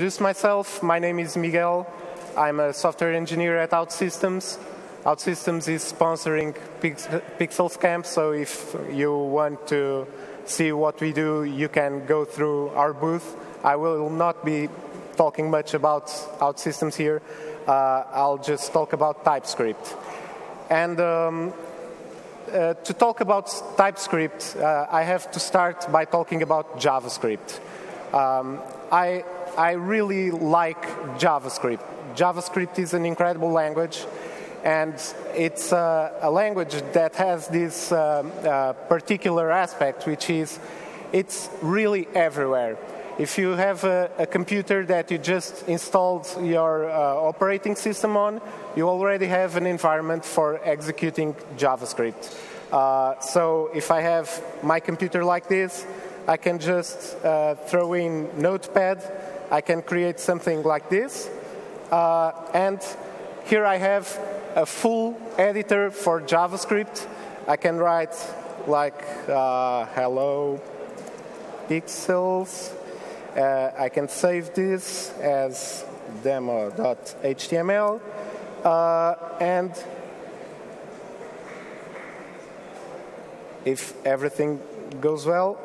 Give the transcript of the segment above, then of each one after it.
Introduce myself. My name is Miguel. I'm a software engineer at OutSystems. OutSystems is sponsoring Pixels Camp, so if you want to see what we do, you can go through our booth. I will not be talking much about OutSystems here. I'll just talk about TypeScript. And to talk about TypeScript, I have to start by talking about JavaScript. I really like JavaScript. JavaScript is an incredible language, and it's a language that has this particular aspect, which is it's really everywhere. If you have a computer that you just installed your operating system on, you already have an environment for executing JavaScript. So if I have my computer like this, I can just throw in Notepad. I can create something like this. And here I have a full editor for JavaScript. I can write like hello pixels. I can save this as demo.html. And if everything goes well,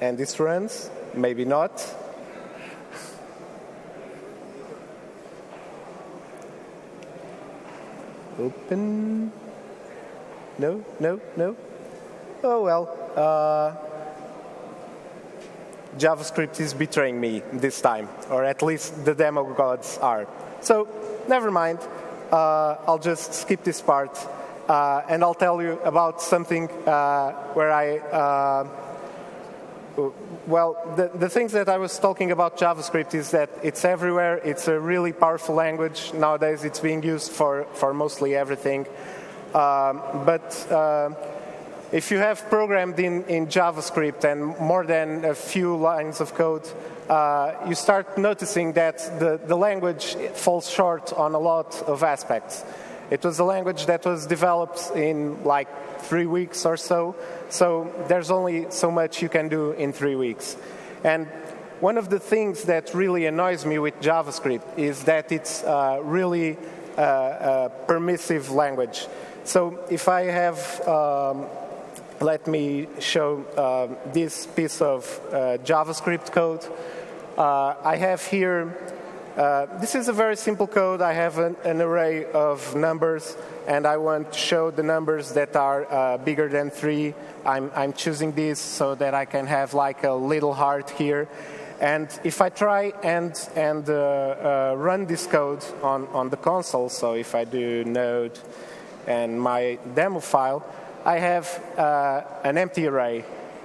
and this runs, maybe not. Open. No. Oh well. JavaScript is betraying me this time, or at least the demo gods are. So, never mind. I'll just skip this part, and I'll tell you about something where the things that I was talking about JavaScript is that it's everywhere. It's a really powerful language. Nowadays, it's being used for mostly everything. If you have programmed in JavaScript and more than a few lines of code, you start noticing that the language falls short on a lot of aspects. It was a language that was developed in like 3 weeks or so, so there's only so much you can do in 3 weeks. And one of the things that really annoys me with JavaScript is that it's really a permissive language. So if I have, let me show this piece of JavaScript code. I have here, this is a very simple code. I have an array of numbers, and I want to show the numbers that are bigger than 3. I'm choosing this so that I can have like a little heart here. And if I try and run this code on the console, so if I do node and my demo file, I have an empty array.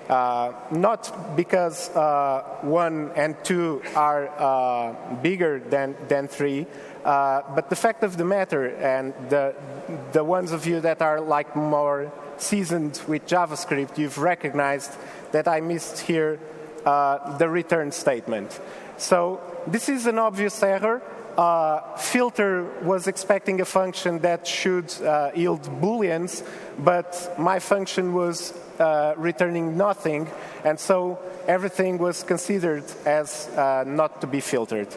Not because 1 and 2 are bigger than 3, but the fact of the matter, and the ones of you that are like more seasoned with JavaScript, you've recognized that I missed here the return statement. So this is an obvious error. Filter was expecting a function that should yield booleans, but my function was returning nothing, and so everything was considered as not to be filtered.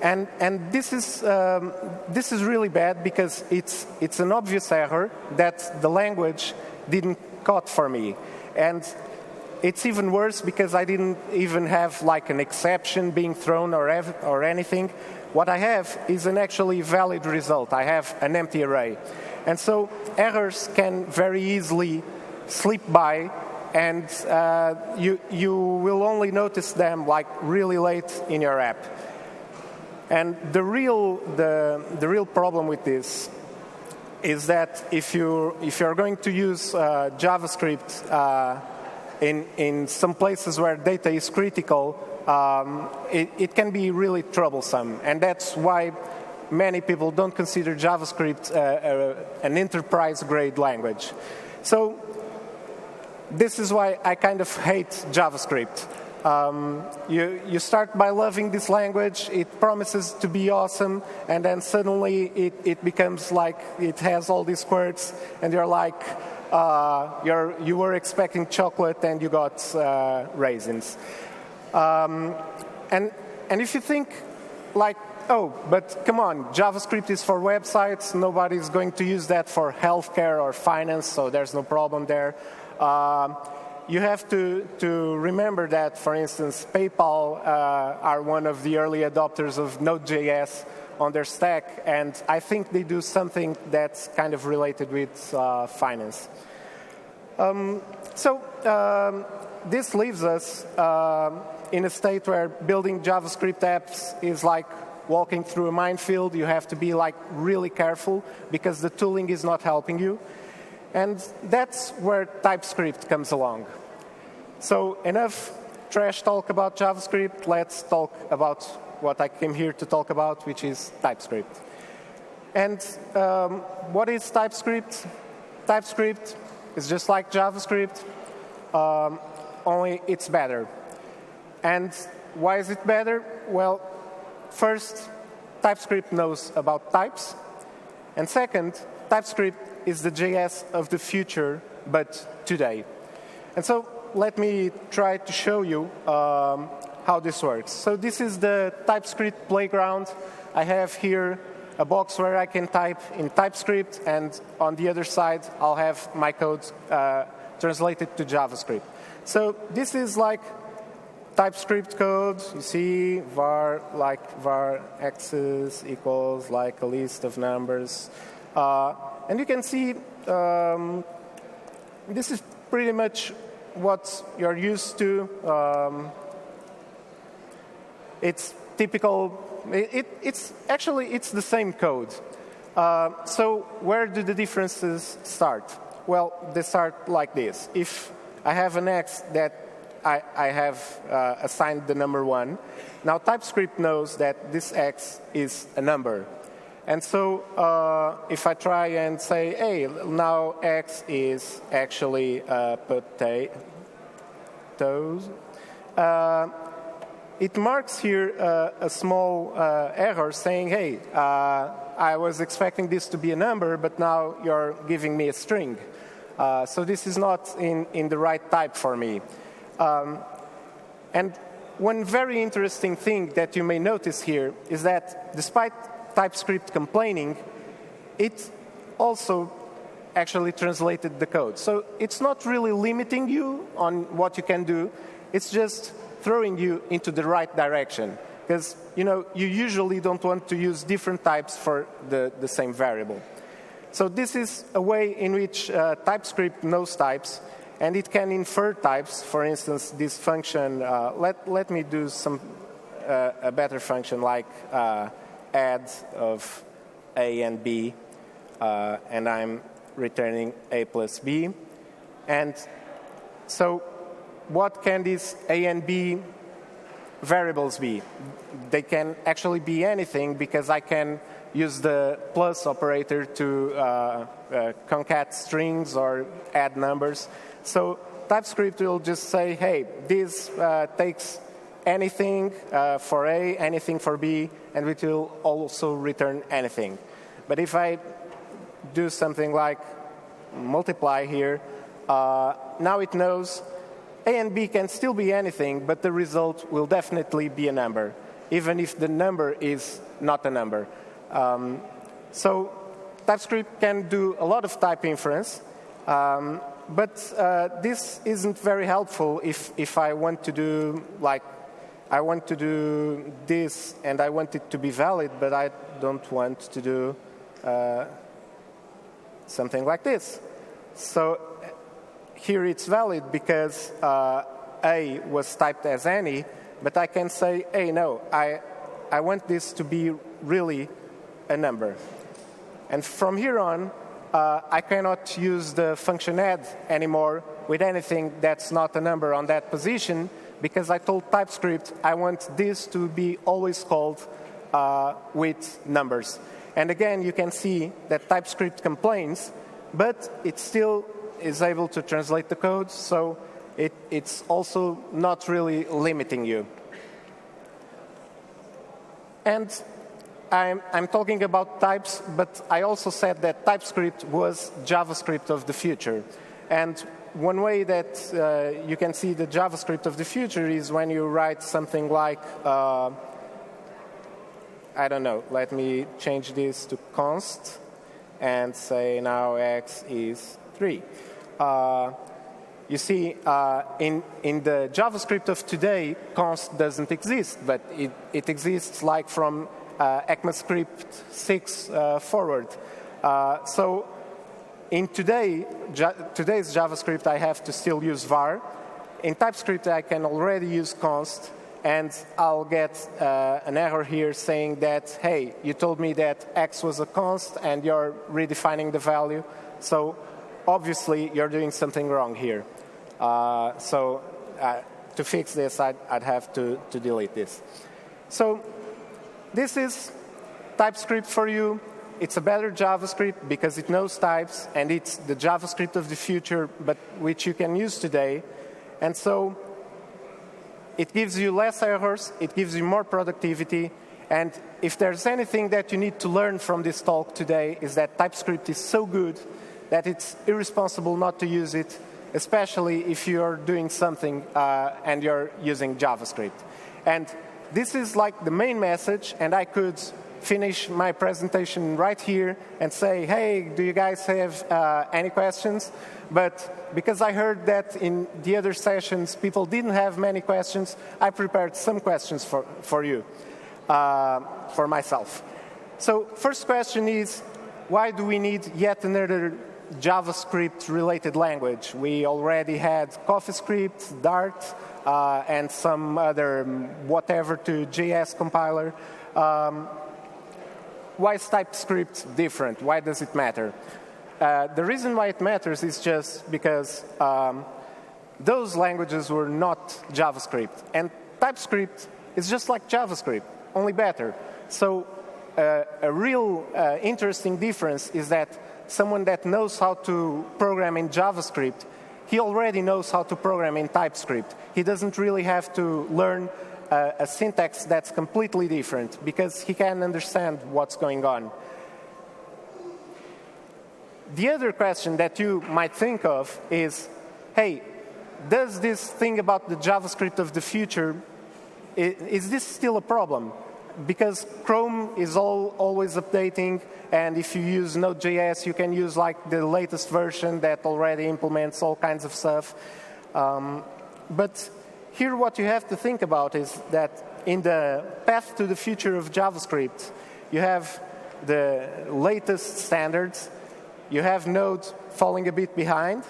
And this is really bad because it's an obvious error that the language didn't caught for me. And it's even worse because I didn't even have like an exception being thrown or anything. What I have is an actually valid result. I have an empty array. And so errors can very easily slip by, and you will only notice them like really late in your app. And the real problem with this is that if you're going to use JavaScript in some places where data is critical, it can be really troublesome, and that's why many people don't consider JavaScript an enterprise-grade language. So this is why I kind of hate JavaScript. You start by loving this language, it promises to be awesome, and then suddenly it becomes like it has all these quirks, and you're like, you were expecting chocolate and you got raisins. And And if you think like, oh, but come on, JavaScript is for websites, nobody's going to use that for healthcare or finance, so there's no problem there. You have to remember that, for instance, PayPal are one of the early adopters of Node.js on their stack, and I think they do something that's kind of related with finance. This leaves us in a state where building JavaScript apps is like walking through a minefield. You have to be like really careful because the tooling is not helping you. And that's where TypeScript comes along. So enough trash talk about JavaScript. Let's talk about what I came here to talk about, which is TypeScript. And what is TypeScript? TypeScript is just like JavaScript, only it's better. And why is it better? Well, first, TypeScript knows about types. And second, TypeScript is the JS of the future, but today. And so let me try to show you how this works. So this is the TypeScript playground. I have here a box where I can type in TypeScript, and on the other side, I'll have my code translated to JavaScript. So this is like TypeScript code. You see var axis equals like a list of numbers. And you can see this is pretty much what you're used to. It's typical. It's the same code. So where do the differences start? Well, they start like this. If I have an X that I have assigned the number 1, now TypeScript knows that this X is a number. And so if I try and say, hey, now X is actually potatoes, it marks here a small error saying, hey, I was expecting this to be a number, but now you're giving me a string. So this is not in the right type for me. And one very interesting thing that you may notice here is that despite TypeScript complaining, it also actually translated the code. So it's not really limiting you on what you can do. It's just throwing you into the right direction. Because you usually don't want to use different types for the same variable. So this is a way in which TypeScript knows types, and it can infer types. For instance, this function, let me do a better function like add of A and B, and I'm returning A plus B. And so what can these A and B variables be? They can actually be anything, because I can use the plus operator to concat strings or add numbers. So TypeScript will just say, hey, this takes anything for A, anything for B, and it will also return anything. But if I do something like multiply here, now it knows A and B can still be anything, but the result will definitely be a number, even if the number is not a number. So TypeScript can do a lot of type inference, but this isn't very helpful if I want to do this and I want it to be valid, but I don't want to do something like this. So here it's valid because A was typed as any, but I can say, hey, no, I want this to be really a number. And from here on, I cannot use the function add anymore with anything that's not a number on that position, because I told TypeScript I want this to be always called with numbers. And again, you can see that TypeScript complains, but it still is able to translate the code, so it's also not really limiting you. And I'm talking about types, but I also said that TypeScript was JavaScript of the future. And one way that you can see the JavaScript of the future is when you write something like I don't know, let me change this to const and say now x is 3. You see, in the JavaScript of today, const doesn't exist, but it exists like from ECMAScript 6 forward. So in today's JavaScript, I have to still use var. In TypeScript, I can already use const, and I'll get an error here saying that, hey, you told me that x was a const, and you're redefining the value. So obviously, you're doing something wrong here. To fix this, I'd have to delete this. So this is TypeScript for you. It's a better JavaScript because it knows types, and it's the JavaScript of the future, but which you can use today. And so it gives you less errors, it gives you more productivity, and if there's anything that you need to learn from this talk today is that TypeScript is so good that it's irresponsible not to use it, especially if you're doing something and you're using JavaScript. And this is like the main message, and I could finish my presentation right here and say, hey, do you guys have any questions? But because I heard that in the other sessions people didn't have many questions, I prepared some questions for you, for myself. So first question is, why do we need yet another JavaScript-related language? We already had CoffeeScript, Dart, and some other whatever to JS compiler. Why is TypeScript different? Why does it matter? The reason why it matters is just because those languages were not JavaScript. And TypeScript is just like JavaScript, only better. So a real interesting difference is that someone that knows how to program in JavaScript, he already knows how to program in TypeScript. He doesn't really have to learn a syntax that's completely different because he can understand what's going on. The other question that you might think of is, hey, does this thing about the JavaScript of the future, is this still a problem? Because Chrome is always updating, and if you use Node.js, you can use like the latest version that already implements all kinds of stuff. But here what you have to think about is that in the path to the future of JavaScript, you have the latest standards, you have Node falling a bit behind,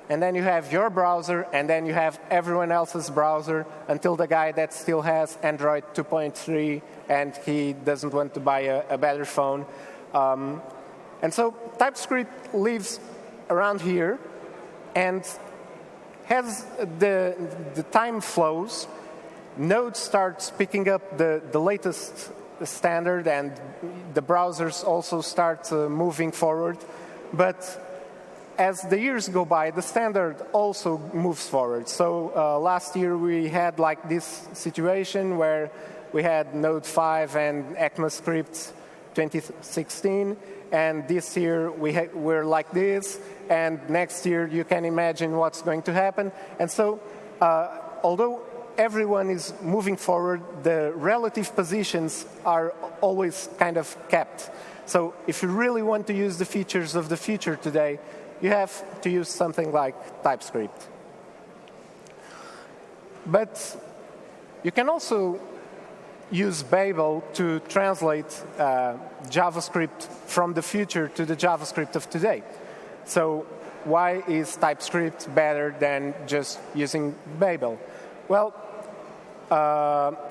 and then you have your browser, and then you have everyone else's browser until the guy that still has Android 2.3 and he doesn't want to buy a better phone. And so TypeScript lives around here, and as the time flows, Node starts picking up the latest standard, and the browsers also start moving forward. But as the years go by, the standard also moves forward. So last year we had like this situation where we had Node 5 and ECMAScript 2016, and this year we're like this, and next year you can imagine what's going to happen. And so although everyone is moving forward, the relative positions are always kind of kept. So if you really want to use the features of the future today, you have to use something like TypeScript. But you can also use Babel to translate JavaScript from the future to the JavaScript of today. So why is TypeScript better than just using Babel? Well,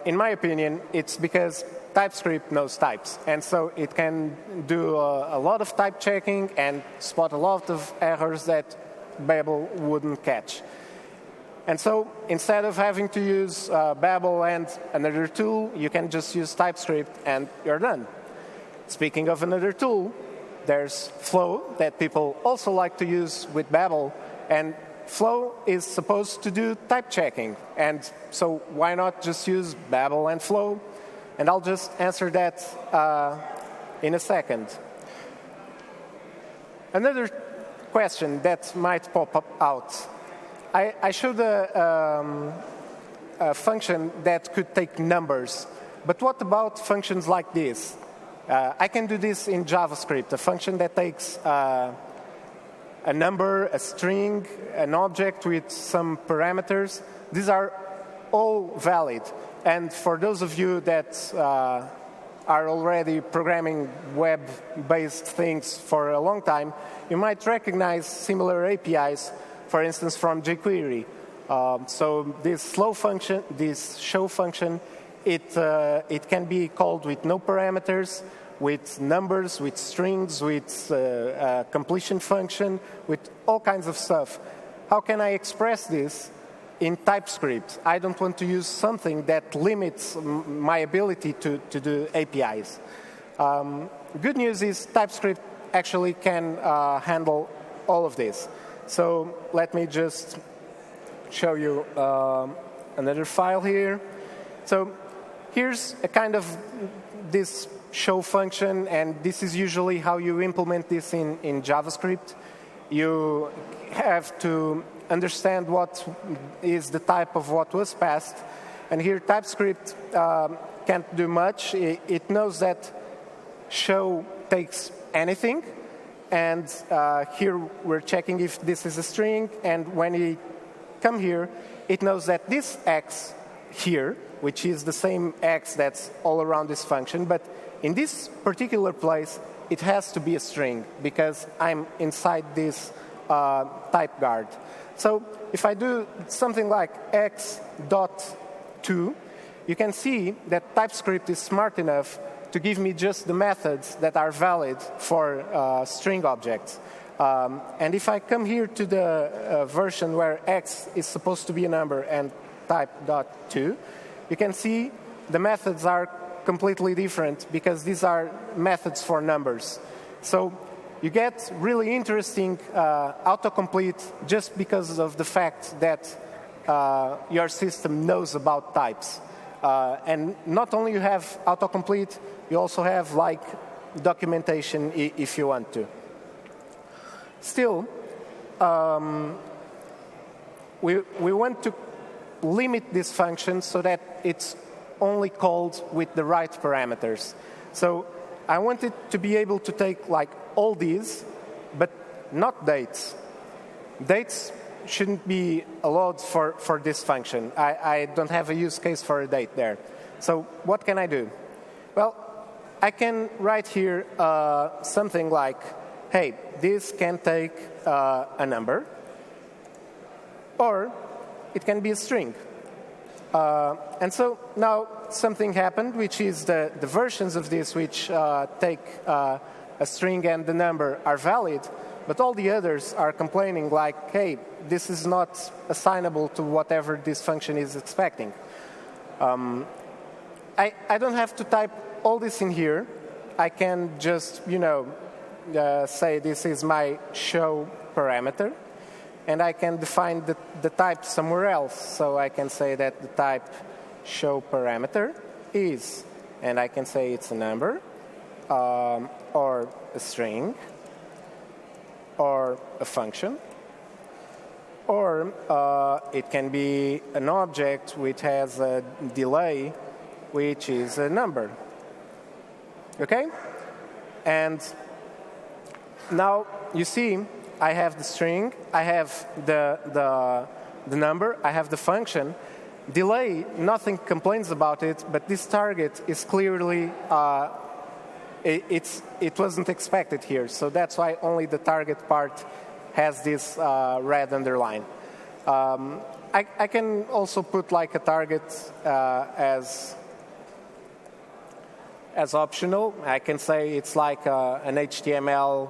in my opinion, it's because TypeScript knows types, and so it can do a lot of type checking and spot a lot of errors that Babel wouldn't catch. And so instead of having to use Babel and another tool, you can just use TypeScript and you're done. Speaking of another tool, there's Flow that people also like to use with Babel, and Flow is supposed to do type checking. And so why not just use Babel and Flow? And I'll just answer that in a second. Another question that might pop up out. I showed a function that could take numbers But what about functions like this? I can do this in JavaScript, a function that takes a number, a string, an object with some parameters. These are all valid. And for those of you that are already programming web-based things for a long time, you might recognize similar APIs, for instance, from jQuery. So this slow function, this show function, it can be called with no parameters, with numbers, with strings, with a completion function, with all kinds of stuff. How can I express this in TypeScript? I don't want to use something that limits my ability to do APIs. Good news is TypeScript actually can handle all of this. So let me just show you another file here. So here's a kind of this show function, and this is usually how you implement this in JavaScript. You have to understand what is the type of what was passed. And here TypeScript can't do much. It knows that show takes anything. And here we're checking if this is a string. And when you come here, it knows that this X here, which is the same X that's all around this function, but in this particular place, it has to be a string because I'm inside this type guard. So if I do something like x.to, you can see that TypeScript is smart enough to give me just the methods that are valid for string objects. And if I come here to the version where x is supposed to be a number and type.to, you can see the methods are completely different because these are methods for numbers. So you get really interesting autocomplete just because of the fact that your system knows about types. And not only you have autocomplete, you also have like documentation if you want to. Still, we want to limit this function so that it's only called with the right parameters. So I want it to be able to take like all these, but not dates. Dates shouldn't be allowed for this function. I don't have a use case for a date there. So what can I do? Well, I can write here something like, hey, this can take a number, or it can be a string. And so now something happened, which is the versions of this which take a string and the number are valid, but all the others are complaining like, hey, this is not assignable to whatever this function is expecting. I don't have to type all this in here. I can just, say this is my show parameter. And I can define the type somewhere else. So I can say that the type show parameter is, and I can say it's a number, or a string, or a function, or it can be an object which has a delay, which is a number. Okay? And now you see, I have the string, I have the number, I have the function. Delay, nothing complains about it, but this target is clearly, it wasn't expected here. So that's why only the target part has this red underline. I can also put like a target as optional. I can say it's like an HTML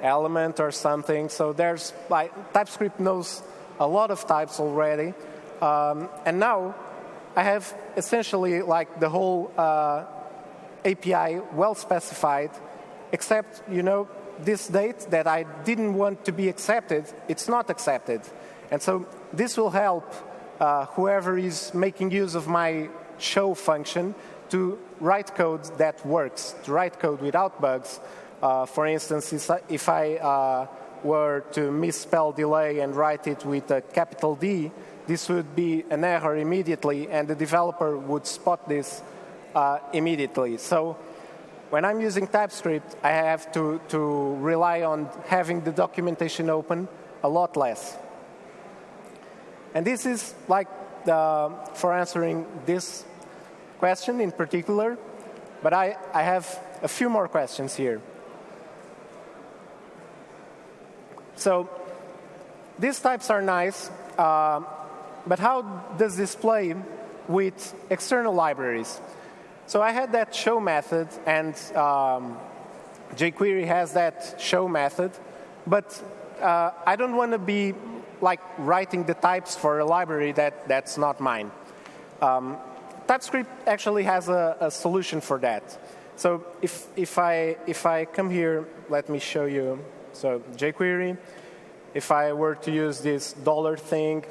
element or something. So there's like TypeScript knows a lot of types already, and now I have essentially like the whole API well specified, except this date that I didn't want to be accepted, it's not accepted, and so this will help whoever is making use of my show function to write code that works, to write code without bugs. For instance, if I were to misspell delay and write it with a capital D, this would be an error immediately, and the developer would spot this immediately. So when I'm using TypeScript, I have to rely on having the documentation open a lot less. And this is like for answering this question in particular, but I have a few more questions here. So these types are nice, but how does this play with external libraries? So I had that show method, and jQuery has that show method, but I don't want to be like writing the types for a library that's not mine. TypeScript actually has a solution for that. So if I come here, let me show you. So jQuery, if I were to use this $ thing,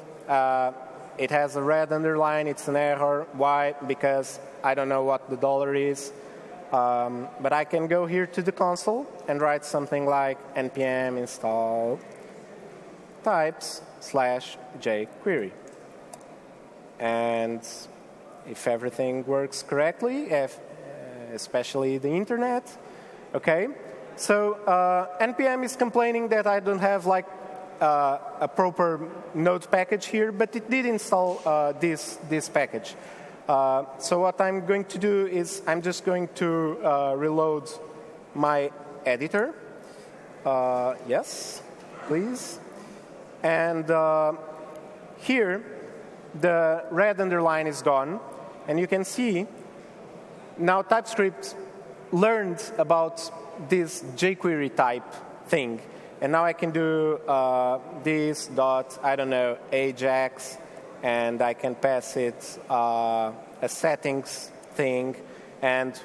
it has a red underline. It's an error. Why? Because I don't know what the $ is. But I can go here to the console and write something like npm install types/jQuery. And if everything works correctly, especially the internet, okay. So npm is complaining that I don't have like a proper node package here, but it did install this package. So what I'm going to do is I'm just going to reload my editor. Yes, please. And here, the red underline is gone. And you can see now TypeScript learned about this jQuery type thing. And now I can do this dot, I don't know, Ajax, and I can pass it a settings thing. And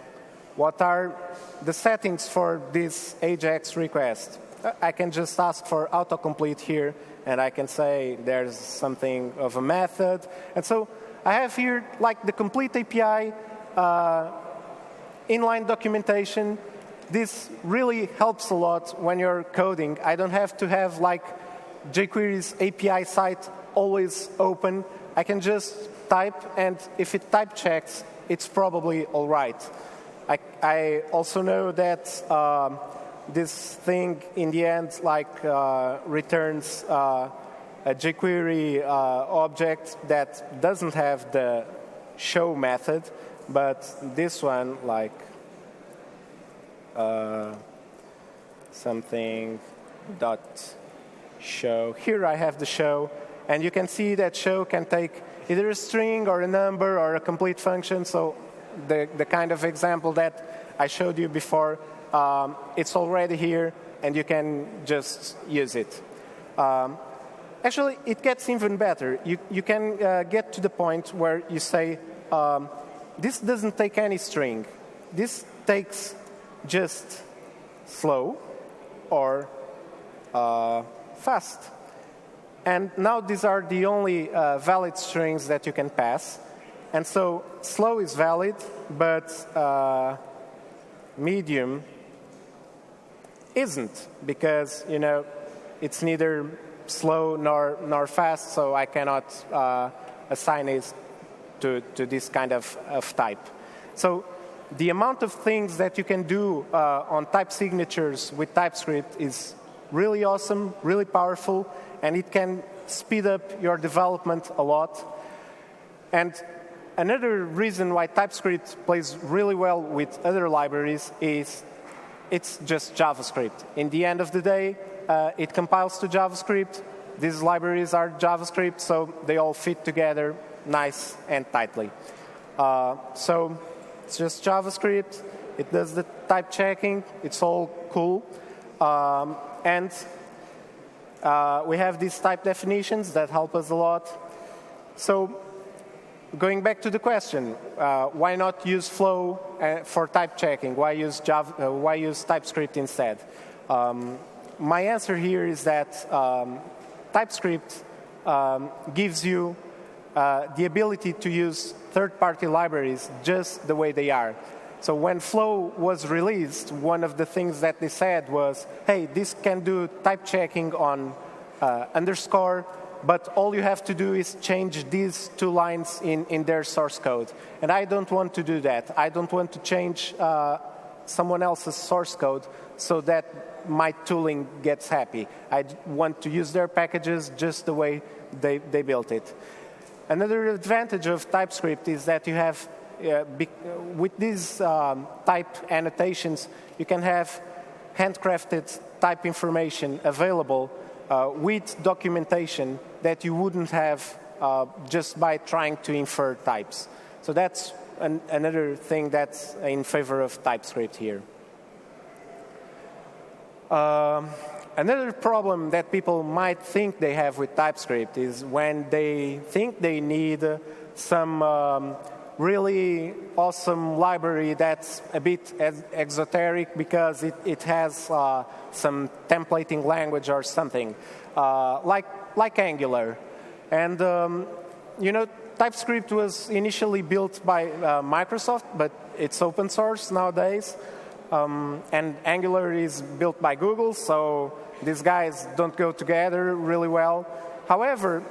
what are the settings for this Ajax request? I can just ask for autocomplete here, and I can say there's something of a method. And so I have here like the complete API, inline documentation. This really helps a lot when you're coding. I don't have to have like jQuery's API site always open. I can just type, and if it type checks, it's probably all right. I also know that this thing in the end like returns a jQuery object that doesn't have the show method, but this one like something dot show. Here I have the show, and you can see that show can take either a string or a number or a complete function. So the kind of example that I showed you before, it's already here, and you can just use it. Actually, it gets even better. You can get to the point where you say, this doesn't take any string. This takes just slow or fast. And now these are the only valid strings that you can pass. And so slow is valid, but medium isn't, because it's neither slow nor fast, so I cannot assign it to this kind of type. So the amount of things that you can do on type signatures with TypeScript is really awesome, really powerful, and it can speed up your development a lot. And another reason why TypeScript plays really well with other libraries is it's just JavaScript. In the end of the day, it compiles to JavaScript. These libraries are JavaScript, so they all fit together nice and tightly. So it's just JavaScript. It does the type checking. It's all cool. And we have these type definitions that help us a lot. So going back to the question, why not use Flow for type checking? Why use TypeScript instead? My answer here is that TypeScript gives you the ability to use third-party libraries just the way they are. So when Flow was released, one of the things that they said was, hey, this can do type checking on underscore, but all you have to do is change these 2 lines in their source code. And I don't want to do that. I don't want to change someone else's source code so that my tooling gets happy. I want to use their packages just the way they built it. Another advantage of TypeScript is that you have, with these type annotations, you can have handcrafted type information available with documentation that you wouldn't have just by trying to infer types. So that's another thing that's in favor of TypeScript here. Another problem that people might think they have with TypeScript is when they think they need some really awesome library that's a bit exoteric because it has some templating language or something, like Angular. And, you know, TypeScript was initially built by Microsoft, but it's open source nowadays. And Angular is built by Google, so these guys don't go together really well. However,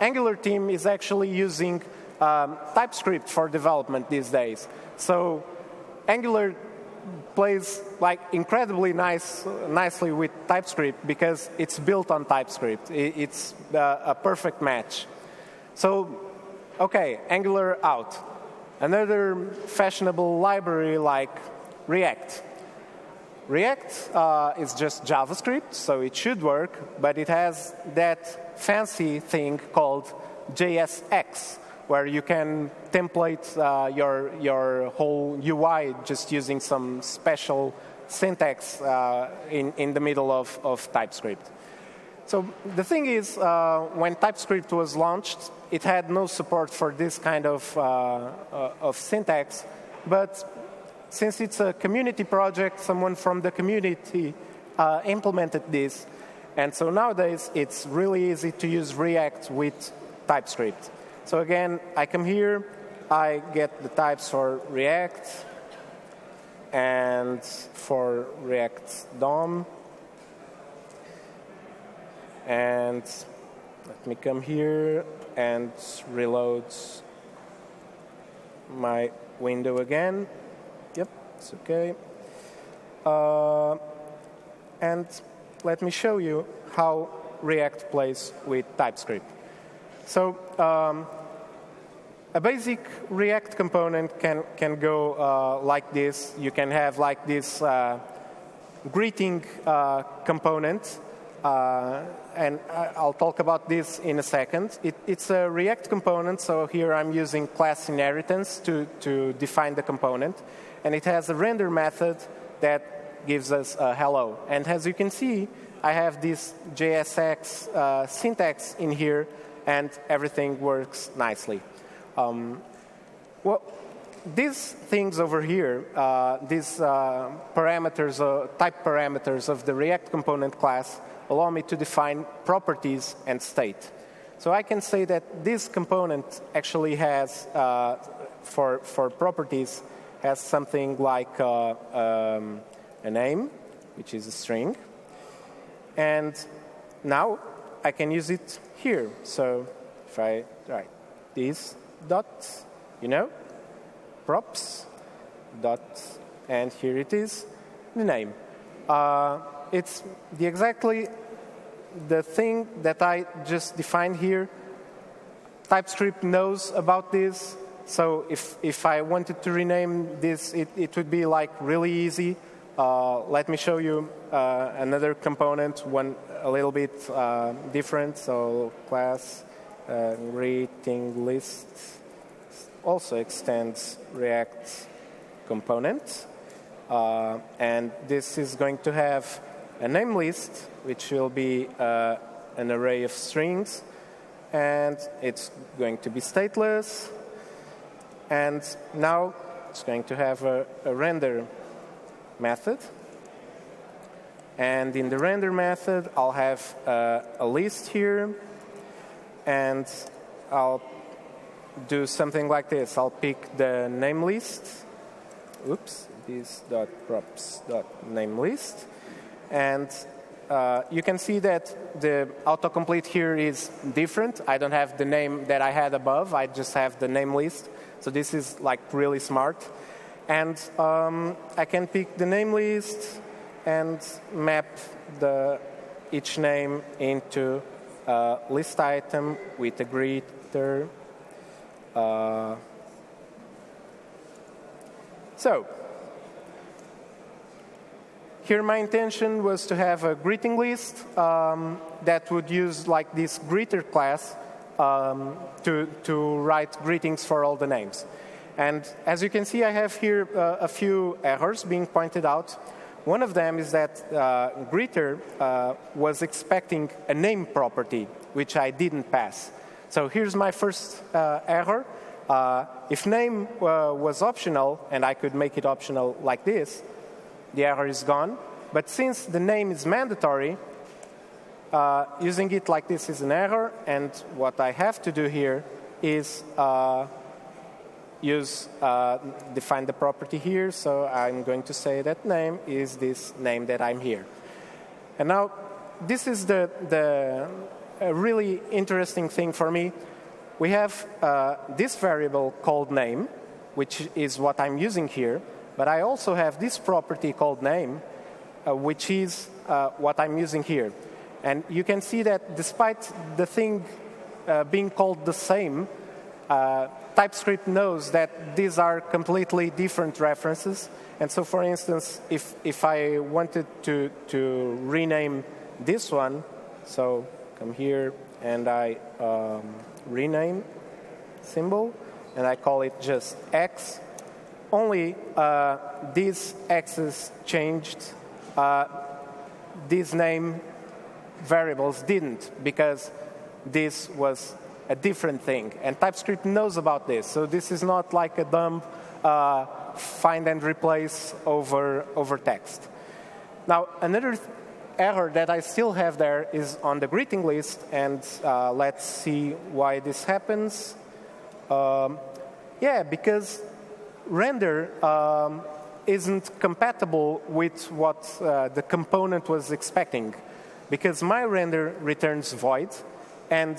Angular team is actually using TypeScript for development these days. So Angular plays like incredibly nicely with TypeScript because it's built on TypeScript. It's a perfect match. So, okay, Angular out. Another fashionable library like React. React is just JavaScript, so it should work, but it has that fancy thing called JSX, where you can template your whole UI just using some special syntax in the middle of TypeScript. So the thing is, when TypeScript was launched, it had no support for this kind of syntax, but since it's a community project, someone from the community implemented this. And so nowadays, it's really easy to use React with TypeScript. So again, I come here, I get the types for React and for React DOM. And let me come here and reload my window again. Yep, it's okay. And let me show you how React plays with TypeScript. So a basic React component can go like this. You can have like this greeting component. And I'll talk about this in a second. It's a React component, so here I'm using class inheritance to define the component. And it has a render method that gives us a hello. And as you can see, I have this JSX syntax in here, and everything works nicely. Well, these things over here, these parameters, type parameters of the React component class, allow me to define properties and state. So I can say that this component actually has, for properties, has something like a name, which is a string. And now I can use it here. So if I write this dot, you know, props dot, and here it is, the name. It's exactly the thing that I just defined here. TypeScript knows about this, so if I wanted to rename this, it would be like really easy. Let me show you another component, one a little bit different. So class greeting list also extends React component, and this is going to have a name list, which will be an array of strings, and it's going to be stateless. And now it's going to have a render method. And in the render method, I'll have a list here, and I'll do something like this. I'll pick the name list. Oops, this dot props dot name list. And you can see that the autocomplete here is different. I don't have the name that I had above. I just have the name list. So this is like really smart. And I can pick the name list and map each name into a list item with a greeter. So here my intention was to have a greeting list that would use like this greeter class to write greetings for all the names. And as you can see, I have here a few errors being pointed out. One of them is that greeter was expecting a name property, which I didn't pass. So here's my first error. If name was optional, and I could make it optional like this, the error is gone. But since the name is mandatory, using it like this is an error. And what I have to do here is define the property here. So I'm going to say that name is this name that I'm here. And now this is the really interesting thing for me. We have this variable called name, which is what I'm using here. But I also have this property called name, which is what I'm using here. And you can see that despite the thing being called the same, TypeScript knows that these are completely different references. And so, for instance, if I wanted to rename this one, so come here and I rename symbol, and I call it just X, only these X's changed. These name variables didn't, because this was a different thing. And TypeScript knows about this. So this is not like a dumb find and replace over text. Now, another error that I still have there is on the greeting list. And let's see why this happens. Yeah, because render isn't compatible with what the component was expecting. Because my render returns void, and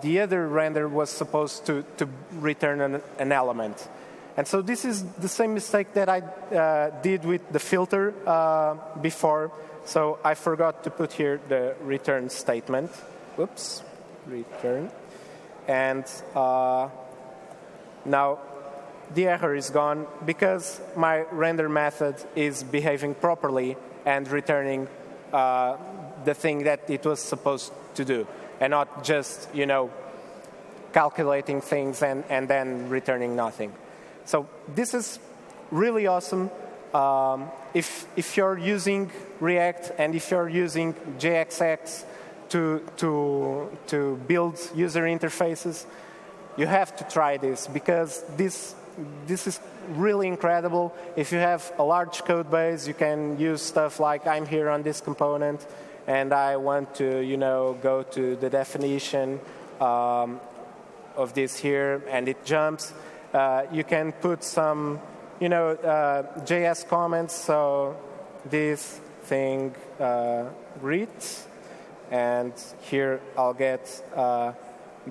the other render was supposed to return an element. And so this is the same mistake that I did with the filter before. So I forgot to put here the return statement. Oops, return. And now the error is gone because my render method is behaving properly and returning the thing that it was supposed to do, and not just, calculating things and then returning nothing. So this is really awesome. If you're using React and if you're using JXX to build user interfaces, you have to try this, because this is really incredible. If you have a large code base, you can use stuff like I'm here on this component and I want to, go to the definition of this here, and it jumps. You can put some, JS comments. So this thing greets, and here I'll get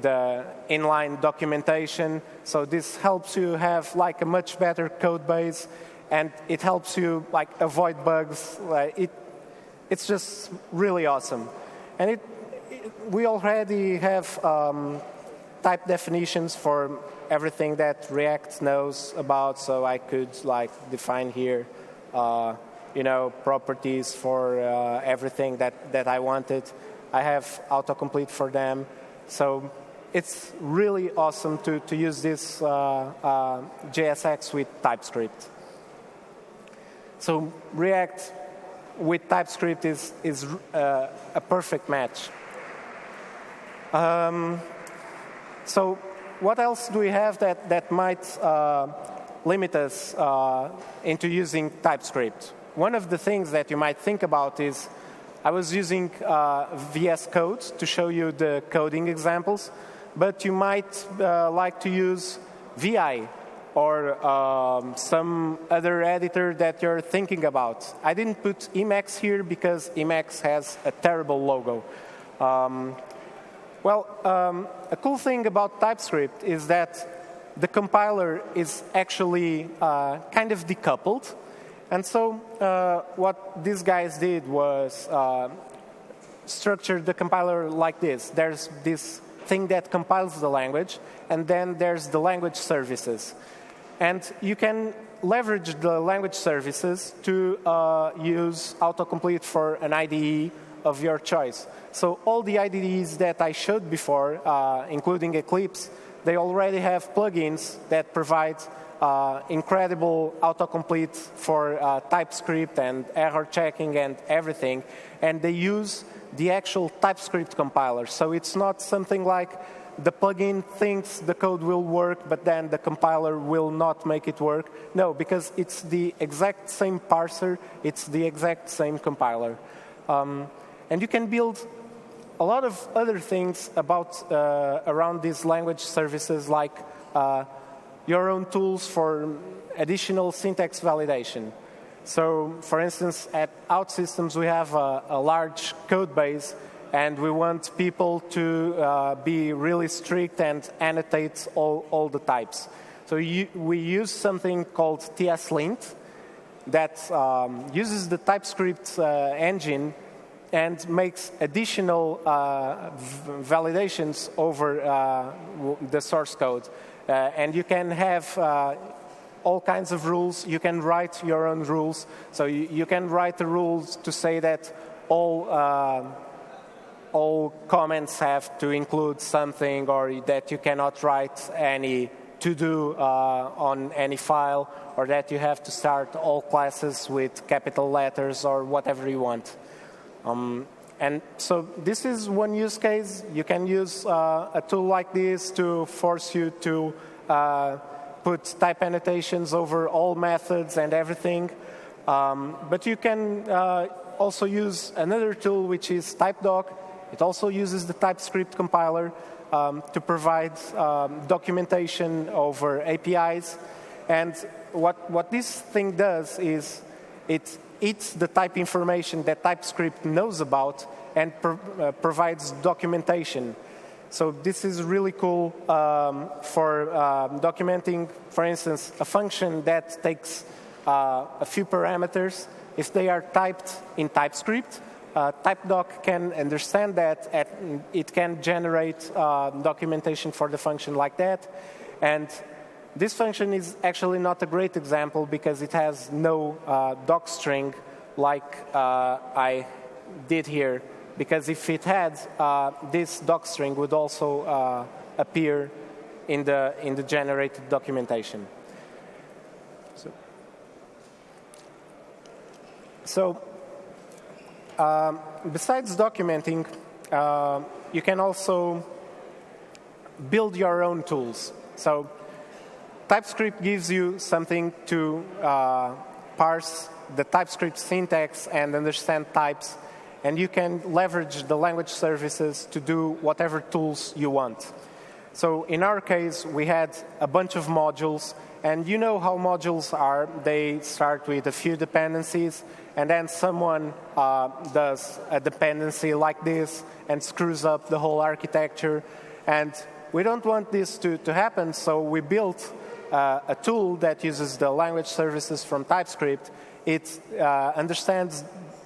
the inline documentation. So this helps you have like a much better code base, and it helps you like avoid bugs. It's just really awesome. And we already have type definitions for everything that React knows about. So I could define here, properties for everything that I wanted. I have autocomplete for them. So it's really awesome to use this JSX with TypeScript. So React with TypeScript is a perfect match. So what else do we have that might limit us into using TypeScript? One of the things that you might think about is, I was using VS Code to show you the coding examples, but you might like to use VI or some other editor that you're thinking about. I didn't put Emacs here because Emacs has a terrible logo. A cool thing about TypeScript is that the compiler is actually kind of decoupled. And so what these guys did was structure the compiler like this. There's this thing that compiles the language, and then there's the language services. And you can leverage the language services to use Autocomplete for an IDE of your choice. So all the IDEs that I showed before, including Eclipse, they already have plugins that provide incredible autocomplete for TypeScript and error checking and everything. And they use the actual TypeScript compiler. So it's not something like the plugin thinks the code will work, but then the compiler will not make it work. No, because it's the exact same parser, it's the exact same compiler. And you can build a lot of other things around these language services, like your own tools for additional syntax validation. So, for instance, at OutSystems, we have a large code base, and we want people to be really strict and annotate all the types. So we use something called TS-Lint that uses the TypeScript engine and makes additional validations over the source code. And you can have all kinds of rules. You can write your own rules. So you can write the rules to say that all comments have to include something, or that you cannot write any to-do on any file, or that you have to start all classes with capital letters, or whatever you want. And so this is one use case. You can use a tool like this to force you to put type annotations over all methods and everything. But you can also use another tool, which is TypeDog. It also uses the TypeScript compiler to provide documentation over APIs. And what this thing does is it eats the type information that TypeScript knows about and provides documentation. So this is really cool for documenting, for instance, a function that takes a few parameters. If they are typed in TypeScript, TypeDog can understand that, and it can generate documentation for the function like that. And this function is actually not a great example because it has no docstring like I did here. Because if it had, this docstring would also appear in the generated documentation. So besides documenting, you can also build your own tools. So TypeScript gives you something to parse the TypeScript syntax and understand types, and you can leverage the language services to do whatever tools you want. So in our case, we had a bunch of modules, and you know how modules are. They start with a few dependencies, and then someone does a dependency like this and screws up the whole architecture. And we don't want this to happen, so we built a tool that uses the language services from TypeScript. It understands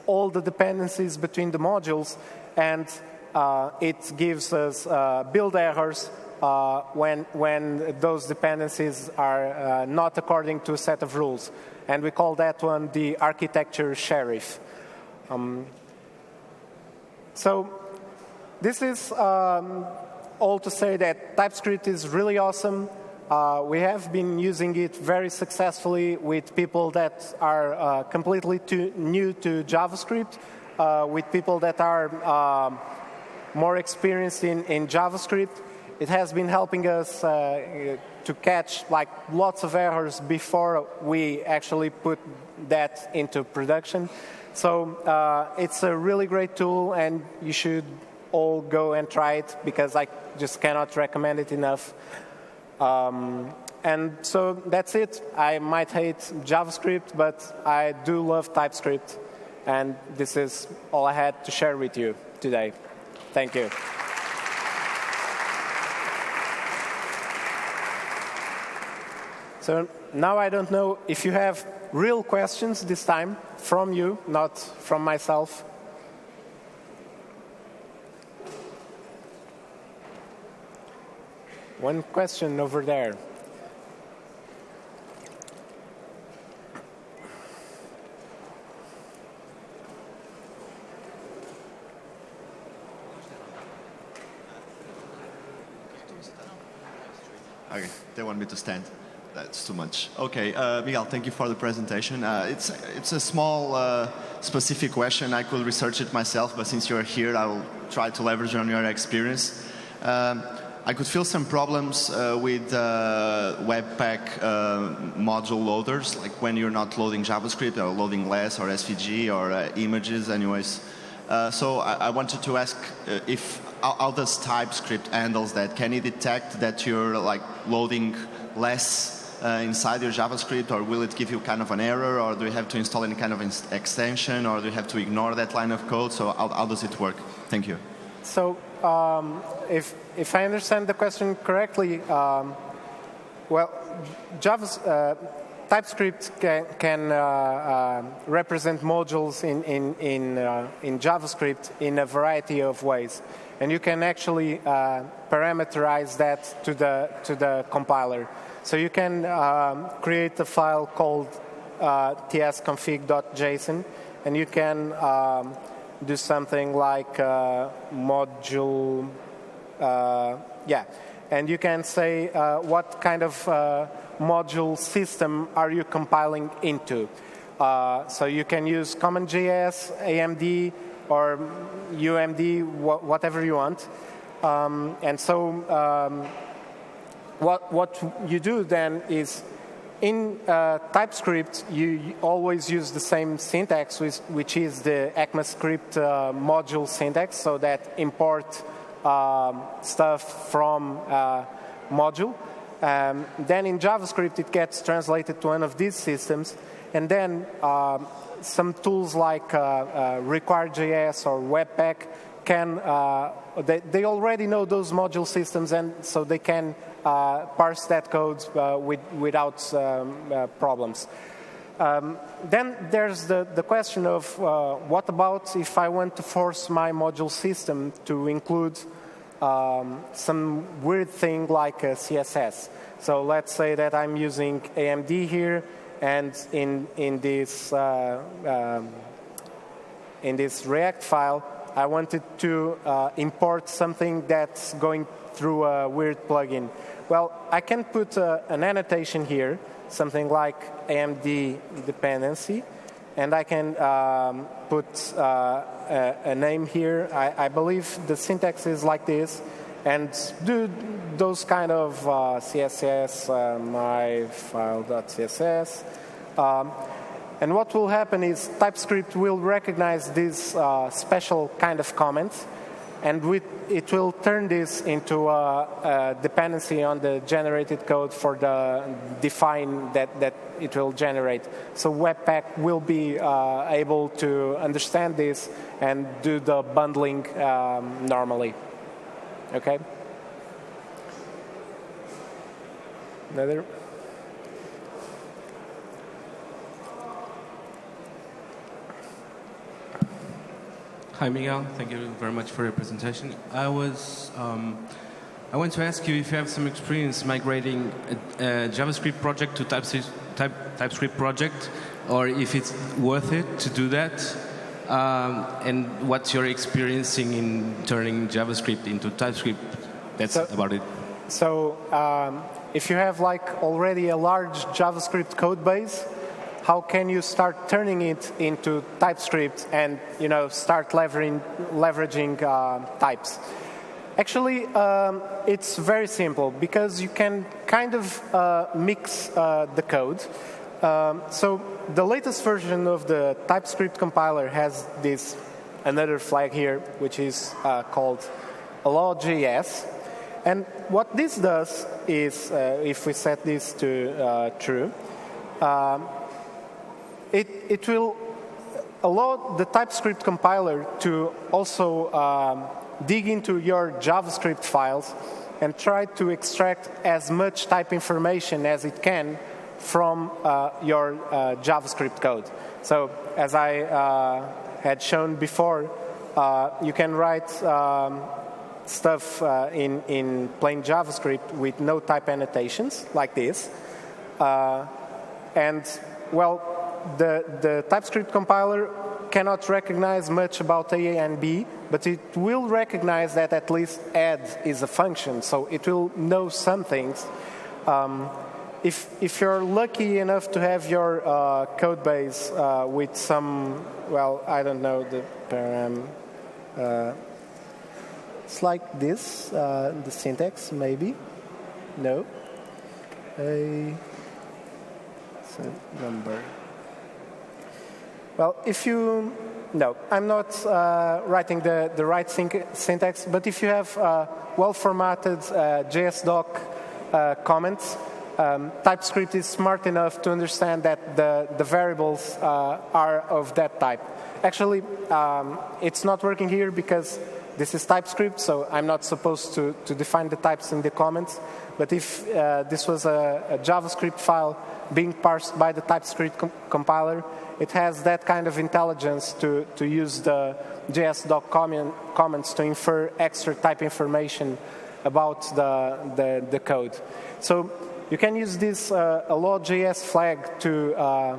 all the dependencies between the modules, and it gives us build errors when those dependencies are not according to a set of rules. And we call that one the architecture sheriff. So this is all to say that TypeScript is really awesome. We have been using it very successfully with people that are completely new to JavaScript, with people that are more experienced in JavaScript. It has been helping us to catch lots of errors before we actually put that into production. So it's a really great tool, and you should all go and try it because I just cannot recommend it enough. And so that's it. I might hate JavaScript, but I do love TypeScript. And this is all I had to share with you today. Thank you. So now I don't know if you have real questions this time from you, not from myself. One question over there. Okay, they want me to stand. That's too much. Okay, Miguel, thank you for the presentation. It's a small, specific question. I could research it myself, but since you're here, I will try to leverage on your experience. I could feel some problems with Webpack module loaders, like when you're not loading JavaScript or loading less or SVG or images anyways. So I wanted to ask if how does TypeScript handles that? Can it detect that you're like loading less inside your JavaScript, or will it give you kind of an error, or do you have to install any kind of extension, or do you have to ignore that line of code? So how does it work? Thank you. So if I understand the question correctly, well, TypeScript can represent modules in JavaScript in a variety of ways, and you can actually parameterize that to the compiler. So you can create a file called tsconfig.json, and you can do something like module, and you can say what kind of module system are you compiling into. So you can use CommonJS, AMD, or UMD, whatever you want. And so what you do then is, in TypeScript, you always use the same syntax, which is the ECMAScript module syntax, so that import stuff from module. Then in JavaScript, it gets translated to one of these systems, and then some tools like Require.js or Webpack can, they already know those module systems, and so they can parse that code without problems. Then there's the question of what about if I want to force my module system to include some weird thing like CSS. So let's say that I'm using AMD here, and in this React file, I wanted to import something that's going through a weird plugin. Well, I can put an annotation here, something like AMD dependency, and I can put a name here. I believe the syntax is like this, and do those kind of CSS, myfile.css. And what will happen is TypeScript will recognize this special kind of comment, and it will turn this into a dependency on the generated code for the define that it will generate. So Webpack will be able to understand this and do the bundling normally. Okay? Another? Hi, Miguel. Thank you very much for your presentation. I want to ask you if you have some experience migrating a JavaScript project to TypeScript project, or if it's worth it to do that, and what you're experiencing in turning JavaScript into TypeScript. That's about it. So if you have like already a large JavaScript code base, how can you start turning it into TypeScript and start leveraging types? Actually, it's very simple because you can kind of mix the code. So the latest version of the TypeScript compiler has another flag here, which is called allow.js. And what this does is, if we set this to true, it will allow the TypeScript compiler to also dig into your JavaScript files and try to extract as much type information as it can from your JavaScript code. So as I had shown before, you can write stuff in plain JavaScript with no type annotations, like this. And, well, the TypeScript compiler cannot recognize much about A and B, but it will recognize that at least add is a function, so it will know some things. If you're lucky enough to have your code base with some, well, I don't know, the param, it's like this, the syntax, maybe. No. A number. Well, if you, no, I'm not writing the right syntax, but if you have well-formatted JSDoc comments, TypeScript is smart enough to understand that the variables are of that type. Actually, it's not working here because this is TypeScript, so I'm not supposed to define the types in the comments. But if this was a JavaScript file being parsed by the TypeScript compiler, it has that kind of intelligence to use the JSDoc comments to infer extra type information about the code. So you can use this allow.js flag to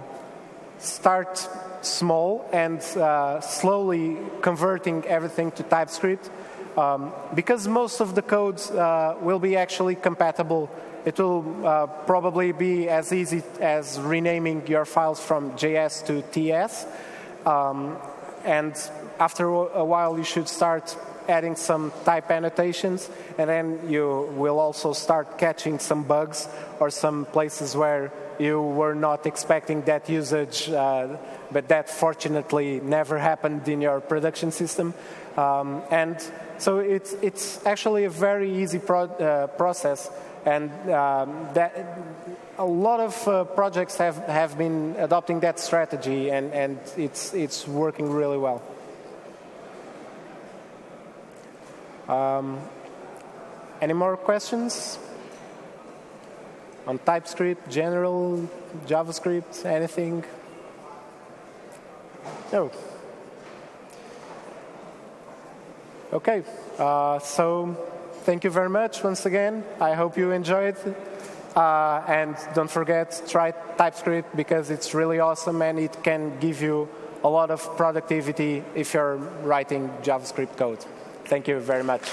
start small and slowly converting everything to TypeScript. Because most of the codes will be actually compatible, it will probably be as easy as renaming your files from JS to TS. And after a while, you should start adding some type annotations, and then you will also start catching some bugs or some places where you were not expecting that usage, but that fortunately never happened in your production system. And so it's actually a very easy process, and that a lot of projects have been adopting that strategy, and it's working really well. Any more questions on TypeScript, general, JavaScript, anything? No. Okay, so thank you very much once again. I hope you enjoyed. And don't forget, try TypeScript because it's really awesome and it can give you a lot of productivity if you're writing JavaScript code. Thank you very much.